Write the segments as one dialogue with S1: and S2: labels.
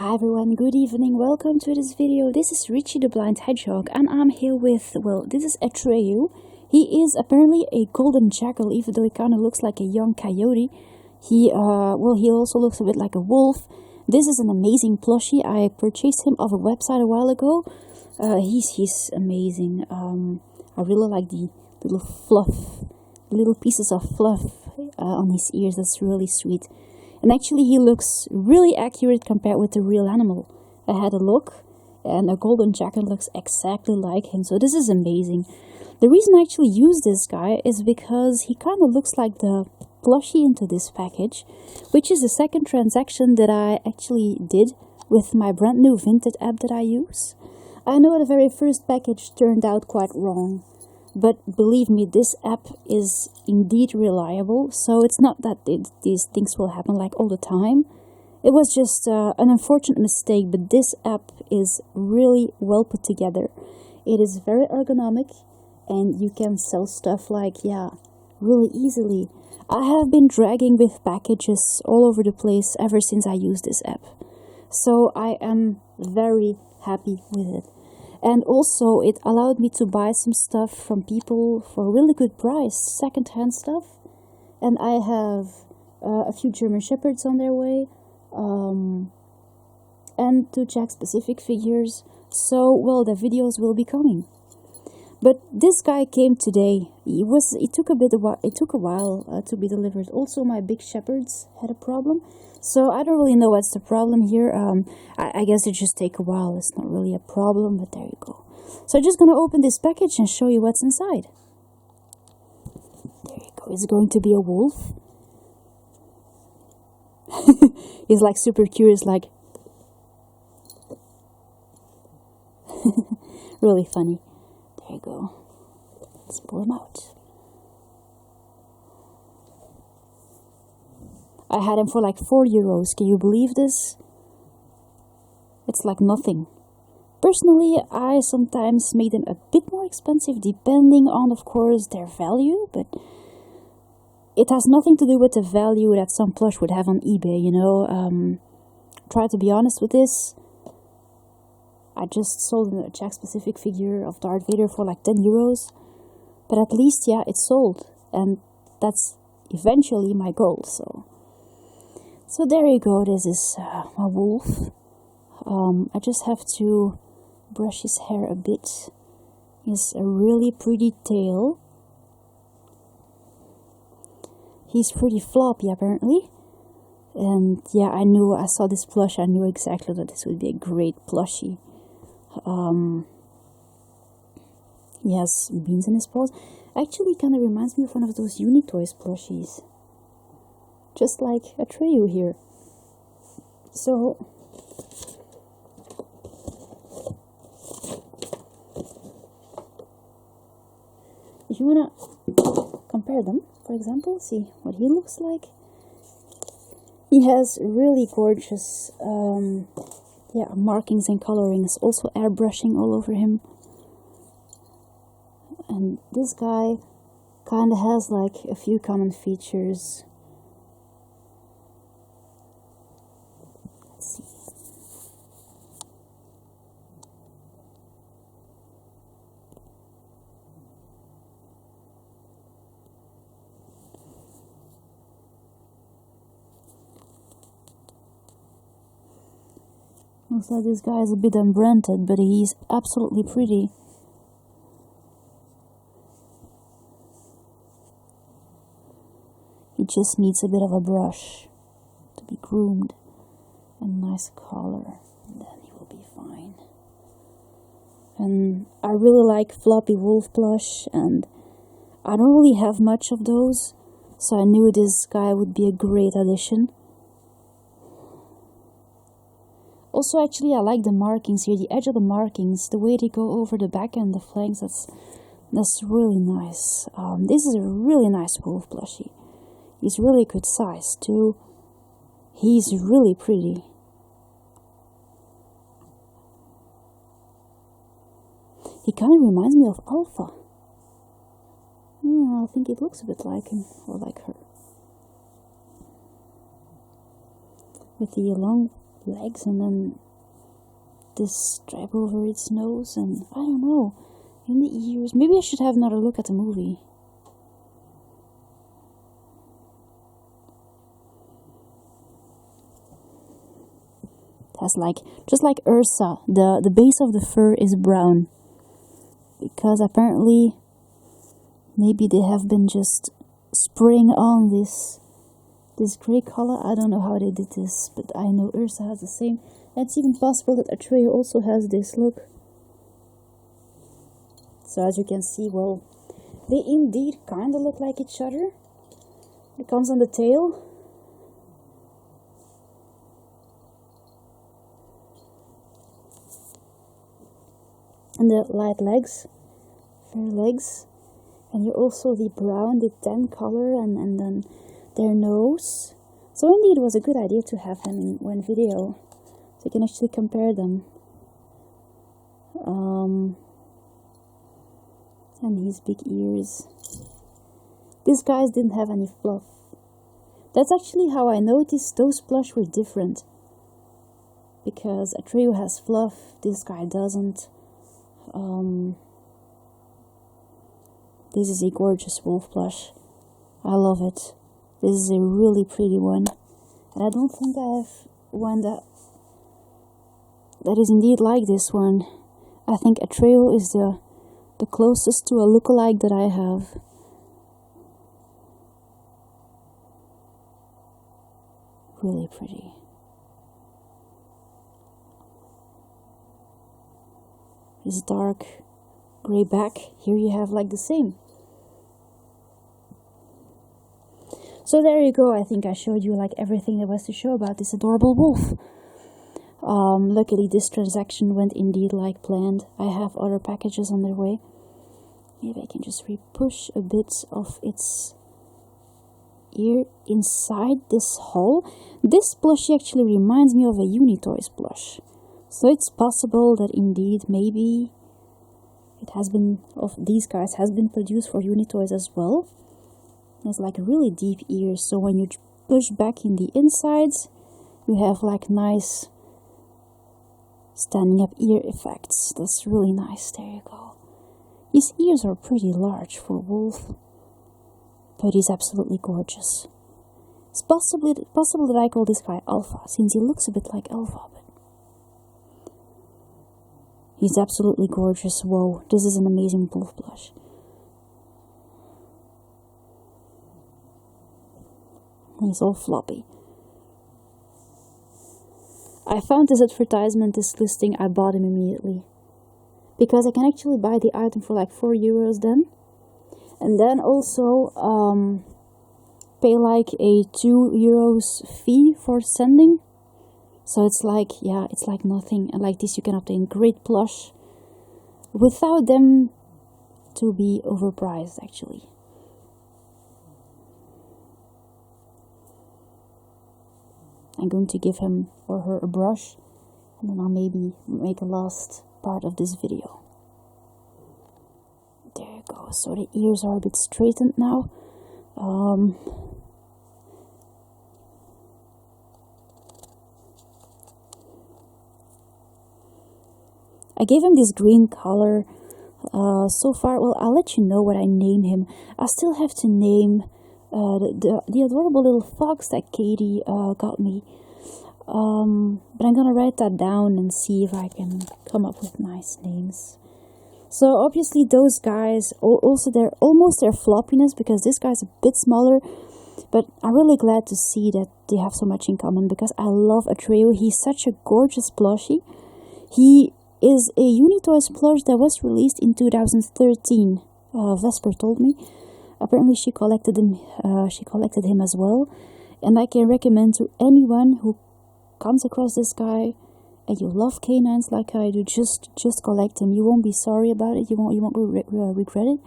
S1: Hi everyone, good evening, welcome to this video. This is Richie the Blind Hedgehog and I'm here with, well, this is Atreyu. He is apparently a golden jackal, even though he kind of looks like a young coyote. He also looks a bit like a wolf. This is an amazing plushie. I purchased him off a website a while ago. He's amazing. I really like the little pieces of fluff on his ears. That's really sweet. And actually he looks really accurate compared with the real animal. I had a look and a golden jackal looks exactly like him. So this is amazing. The reason I actually use this guy is because he kind of looks like the plushie into this package, which is the second transaction that I actually did with my brand new Vinted app that I use. I know the very first package turned out quite wrong. But believe me, this app is indeed reliable, so it's not that these things will happen like all the time. It was just an unfortunate mistake, but this app is really well put together. It is very ergonomic, and you can sell stuff like, really easily. I have been dragging with packages all over the place ever since I used this app. So I am very happy with it. And also, it allowed me to buy some stuff from people for a really good price, second-hand stuff. And I have a few German Shepherds on their way, and 2 Jack-specific figures. So, well, the videos will be coming. But this guy came today. It took a while to be delivered. Also, my big Shepherds had a problem. So I don't really know what's the problem here. I guess it just take a while. It's not really a problem, but there you go. So I'm just gonna open this package and show you what's inside. There you go. It's going to be a wolf. He's like super curious, like really funny. There you go. Let's pull him out. I had him for like €4. Can you believe this? It's like nothing. Personally, I sometimes made them a bit more expensive depending on, of course, their value, but it has nothing to do with the value that some plush would have on eBay, you know. Try to be honest with this. I just sold a Jack-specific figure of Darth Vader for like €10. But at least, yeah, it's sold. And that's eventually my goal, So there you go, this is my wolf. I just have to brush his hair a bit. He has a really pretty tail. He's pretty floppy apparently. And yeah, I saw this plush, I knew exactly that this would be a great plushie. He has beans in his paws. Actually, kind of reminds me of one of those Unitoys plushies. Just like Atreyu here. So, if you wanna compare them, for example, see what he looks like. He has really gorgeous, markings and colorings. Also airbrushing all over him. And this guy kind of has like a few common features. Let's see. Looks like this guy is a bit unbranded, but he's absolutely pretty. He just needs a bit of a brush to be groomed and nice color, and then he will be fine. And I really like floppy wolf plush, and I don't really have much of those, so I knew this guy would be a great addition. Also, actually, I like the markings here, the edge of the markings, the way they go over the back and the flanks. That's really nice. This is a really nice wolf plushie. He's really good size too. He's really pretty. He kind of reminds me of Alpha. I think it looks a bit like him or like her. With the long legs, and then this stripe over its nose, and I don't know, in the ears. Maybe I should have another look at the movie. Has like, just like Ursa, the base of the fur is brown, because apparently maybe they have been just spraying on this gray color. I don't know how they did this, but I know Ursa has the same. And it's even possible that Atreyu also has this look. So as you can see, well, they indeed kind of look like each other. It comes on the tail. And the light legs, fur legs. And here also the brown, the tan color, and then their nose. So indeed it was a good idea to have them in one video, so you can actually compare them. And his big ears. These guys didn't have any fluff. That's actually how I noticed those plush were different, because Atreyu has fluff, this guy doesn't. This is a gorgeous wolf plush. I love it. This is a really pretty one, and I don't think I have one that is indeed like this one. I think Atreyu is the closest to a lookalike that I have. Really pretty. His dark grey back. Here you have like the same. So there you go. I think I showed you like everything there was to show about this adorable wolf. Luckily this transaction went indeed like planned. I have other packages on their way. Maybe I can just push a bit of its ear inside this hole. This plushie actually reminds me of a Unitoys plush. So it's possible that indeed maybe it has been, of these guys, has been produced for Unitoys as well. It's like really deep ears, so when you push back in the insides, you have like nice standing up ear effects. That's really nice. There you go. His ears are pretty large for a wolf, but he's absolutely gorgeous. It's possible that I call this guy Alpha, since he looks a bit like Alpha, but he's absolutely gorgeous. Whoa, this is an amazing wolf plush. He's all floppy. I found this advertisement, this listing, I bought him immediately. Because I can actually buy the item for like €4 then. And then also pay like a €2 fee for sending. So it's like, yeah, it's like nothing. And like this you can obtain great plush without them to be overpriced actually. I'm going to give him or her a brush, and then I'll maybe make a last part of this video. There you go. So the ears are a bit straightened now. I gave him this green color so far. Well, I'll let you know what I name him. I still have to name the adorable little fox that Katie got me. But I'm gonna write that down and see if I can come up with nice names. So obviously those guys, also they're almost their floppiness, because this guy's a bit smaller, but I'm really glad to see that they have so much in common, because I love Atreyu. He's such a gorgeous plushie. He is a Unitoys plush that was released in 2013. Vesper told me. Apparently she collected him as well, and I can recommend to anyone who comes across this guy and you love canines like I do, just collect him. You won't be sorry about it. You won't regret it.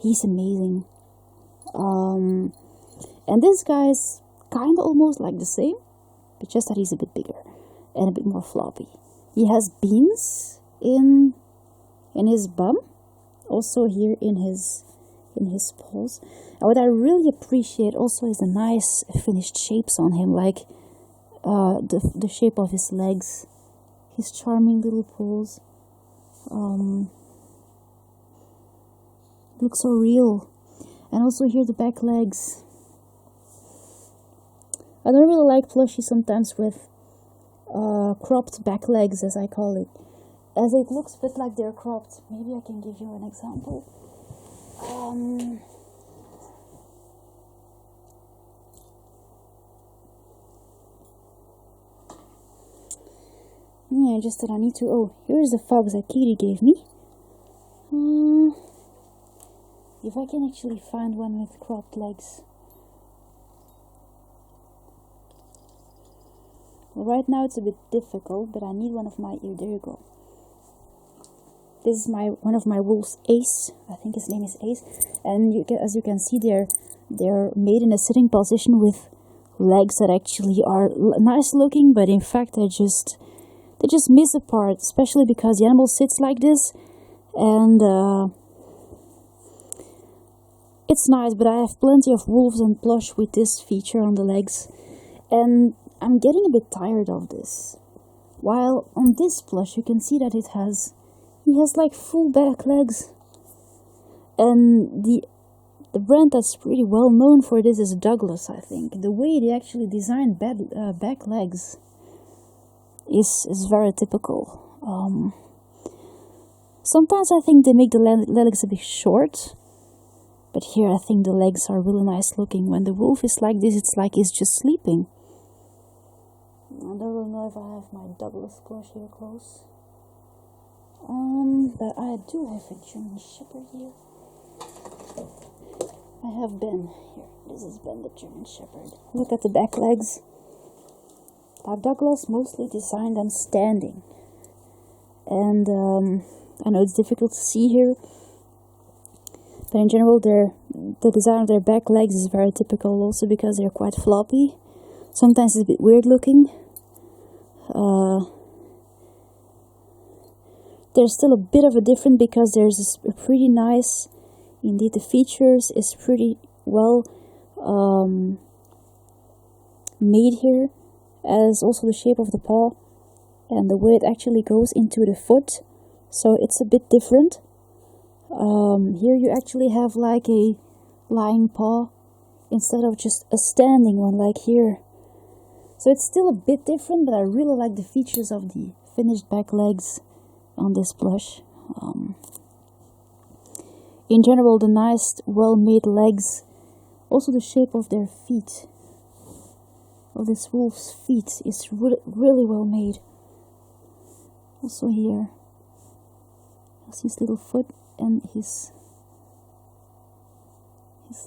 S1: He's amazing. And this guy's kind of almost like the same, but just that he's a bit bigger and a bit more floppy. He has beans in his bum, also here in his paws. And what I really appreciate also is the nice finished shapes on him. Like the shape of his legs, his charming little paws. Looks so real. And also here the back legs. I don't really like plushies sometimes with cropped back legs, as I call it, as it looks a bit like they're cropped. Maybe I can give you an example. Yeah, just that I need to. Oh, here's the fox that Katie gave me. If I can actually find one with cropped legs. Well, right now it's a bit difficult, but I need one of my. Here, there you go. This is one of my wolves, Ace. I think his name is Ace, and as you can see, they're made in a sitting position with legs that actually are nice looking, but in fact they just miss a part, especially because the animal sits like this, and it's nice. But I have plenty of wolves and plush with this feature on the legs, and I'm getting a bit tired of this. While on this plush, you can see that he has like full back legs, and the brand that's pretty well known for this is Douglas. I think the way they actually design back legs is very typical. Sometimes I think they make the legs a bit short, but here I think the legs are really nice looking. When the wolf is like this, it's like he's just sleeping. I don't really know if I have my Douglas plush here close. But I do have a German Shepherd here. I have Ben here. This is Ben the German Shepherd. Look at the back legs. Now Douglas mostly designed them standing. And I know it's difficult to see here, but in general the design of their back legs is very typical, also because they're quite floppy. Sometimes it's a bit weird looking. There's still a bit of a difference because there's a pretty nice, indeed the features is pretty well made here, as also the shape of the paw and the way it actually goes into the foot, so it's a bit different. Here you actually have like a lying paw instead of just a standing one like here. So it's still a bit different, but I really like the features of the finished back legs on this plush. In general, the nice, well-made legs, also the shape of their feet, of this wolf's feet, is really well made. Also here, that's his little foot and his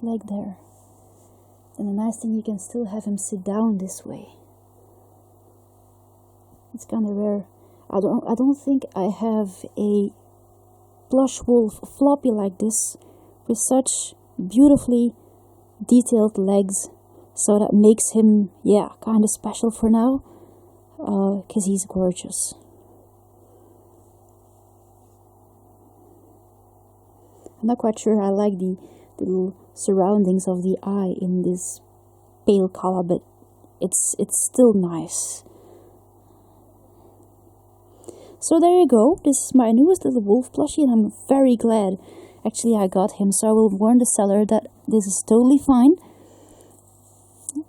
S1: leg there. And the nice thing, you can still have him sit down this way. It's kind of rare. I don't think I have a plush wolf floppy like this with such beautifully detailed legs, so that makes him, yeah, kind of special for now, because he's gorgeous. I'm not quite sure I like the little surroundings of the eye in this pale color, but it's still nice. So there you go. This is my newest little wolf plushie, and I'm very glad actually I got him. So I will warn the seller that this is totally fine,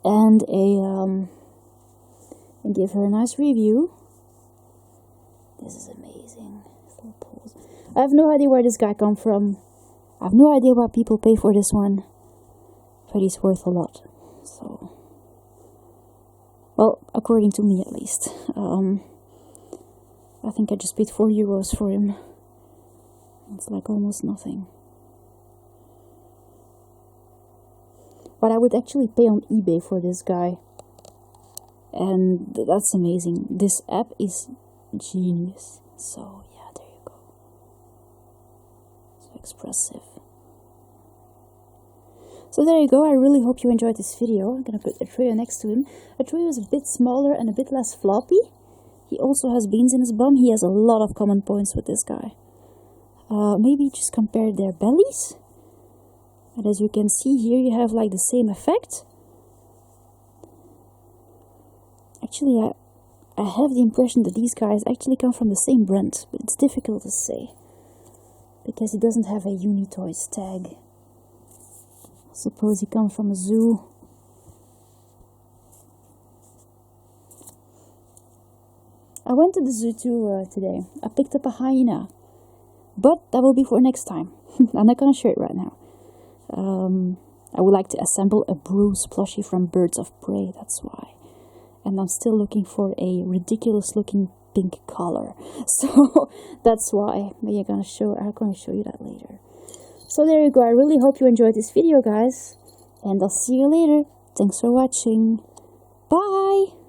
S1: and and give her a nice review. This is amazing. I have no idea where this guy come from. I have no idea what people pay for this one, but he's worth a lot. So, well, according to me at least. I think I just paid €4 for him. It's like almost nothing. But I would actually pay on eBay for this guy. And that's amazing. This app is genius. So, yeah, there you go. So expressive. So there you go. I really hope you enjoyed this video. I'm going to put Atreyu next to him. Atreyu is a bit smaller and a bit less floppy. He also has beans in his bum. He has a lot of common points with this guy. Maybe just compare their bellies. And as you can see here, you have like the same effect. Actually, I have the impression that these guys actually come from the same brand, but it's difficult to say because it doesn't have a Unitoys tag. I suppose he comes from a zoo. I went to the zoo too today. I picked up a hyena, but that will be for next time. I'm not gonna show it right now. I would like to assemble a Bruce plushie from Birds of Prey, that's why. And I'm still looking for a ridiculous looking pink collar. So that's why. Maybe I'm gonna show you that later. So there you go. I really hope you enjoyed this video, guys. And I'll see you later. Thanks for watching. Bye!